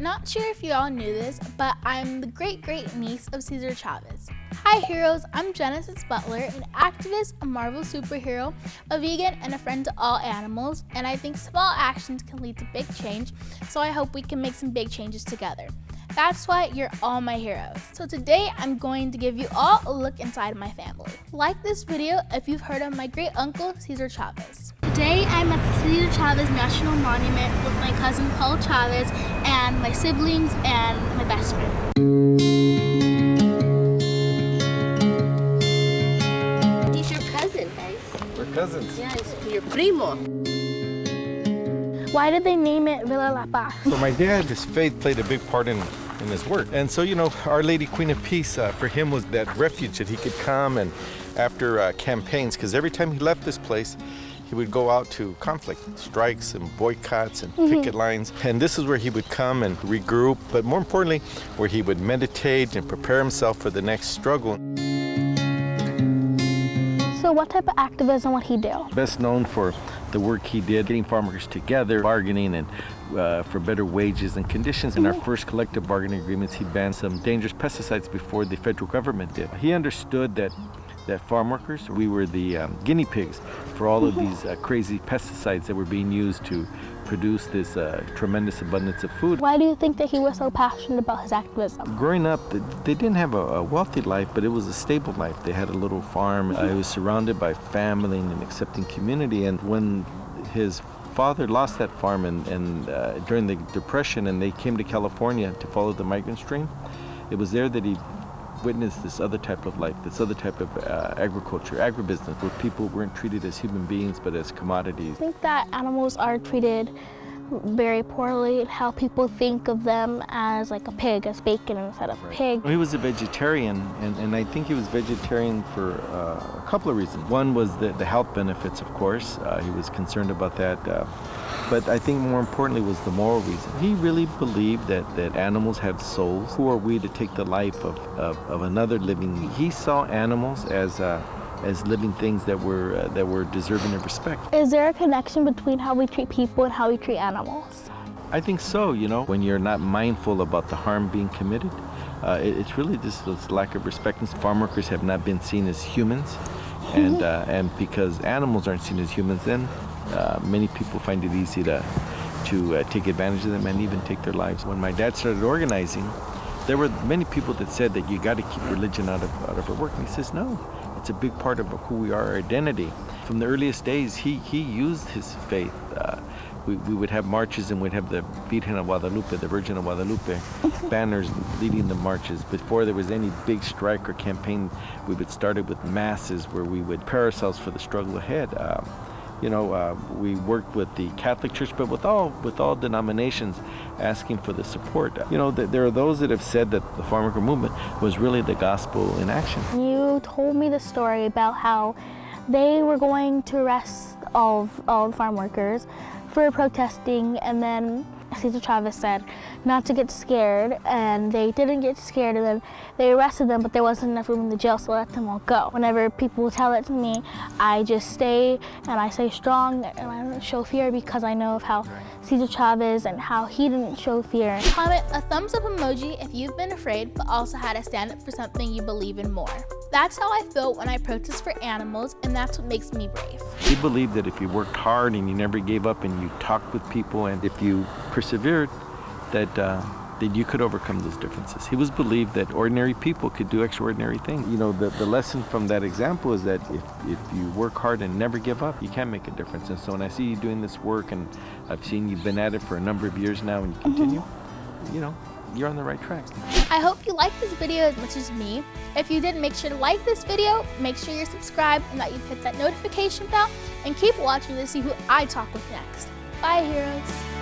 Not sure if you all knew this, but I'm the great-great niece of Cesar Chavez. Hi heroes, I'm Genesis Butler, an activist, a Marvel superhero, a vegan, and a friend to all animals, and I think small actions can lead to big change, so I hope we can make some big changes together. That's why you're all my heroes. So today I'm going to give you all a look inside my family. Like this video if you've heard of my great uncle, Cesar Chavez. Today I'm at the Cesar Chavez National Monument with my cousin Paul Chavez and my siblings and my best friend. He's your cousin, guys. We're cousins. Yeah, he's your primo. Why did they name it Villa La Paz? So my dad, his faith played a big part in his work. And so, Our Lady Queen of Peace, for him was that refuge that he could come and after campaigns, because every time he left this place, he would go out to conflict, strikes and boycotts and picket lines. And this is where he would come and regroup, but more importantly, where he would meditate and prepare himself for the next struggle. So what type of activism would he do? Best known for the work he did, getting farm workers together, bargaining and for better wages and conditions. In our first collective bargaining agreements, he banned some dangerous pesticides before the federal government did. He understood that farm workers, we were the guinea pigs for all of these crazy pesticides that were being used to produce this tremendous abundance of food. Why do you think that he was so passionate about his activism? Growing up, they didn't have a wealthy life, but it was a stable life. They had a little farm. He was surrounded by family and an accepting community. And when his father lost that farm and during the Depression, and they came to California to follow the migrant stream, it was there that he witnessed this other type of life, this other type of agriculture, agribusiness, where people weren't treated as human beings but as commodities. I think that animals are treated very poorly, and how people think of them as like a pig, as bacon instead of pig. He was a vegetarian, and I think he was vegetarian for a couple of reasons. One was the health benefits, of course. He was concerned about that. But I think more importantly was the moral reason. He really believed that animals have souls. Who are we to take the life of another living? He saw animals as living things that were deserving of respect. Is there a connection between how we treat people and how we treat animals? I think so, When you're not mindful about the harm being committed, it's really just this lack of respect. And farm workers have not been seen as humans, and because animals aren't seen as humans, then many people find it easy to take advantage of them and even take their lives. When my dad started organizing, there were many people that said that you got to keep religion out of our work. And he says, no, it's a big part of who we are, our identity. From the earliest days, he used his faith. We would have marches, and we'd have the Virgen of Guadalupe, the Virgin of Guadalupe, banners leading the marches. Before there was any big strike or campaign, we would start it with masses where we would prepare ourselves for the struggle ahead. We worked with the Catholic Church, but with all denominations, asking for the support. There are those that have said that the farm worker movement was really the gospel in action. You told me the story about how they were going to arrest all the farm workers for protesting, and then Cesar Chavez said not to get scared, and they didn't get scared, and then they arrested them, but there wasn't enough room in the jail, so let them all go. Whenever people tell it to me, I just stay, and I stay strong, and I don't show fear, because I know of how Cesar Chavez and how he didn't show fear. Comment a thumbs up emoji if you've been afraid, but also had to stand up for something you believe in more. That's how I feel when I protest for animals, and that's what makes me brave. He believed that if you worked hard and you never gave up and you talked with people, and if you persevered, that you could overcome those differences. He was believed that ordinary people could do extraordinary things. The lesson from that example is that if you work hard and never give up, you can make a difference. And so when I see you doing this work, and I've seen you've been at it for a number of years now, and you continue, you're on the right track. I hope you liked this video as much as me. If you did, make sure to like this video, make sure you're subscribed, and that you hit that notification bell, and keep watching to see who I talk with next. Bye, heroes.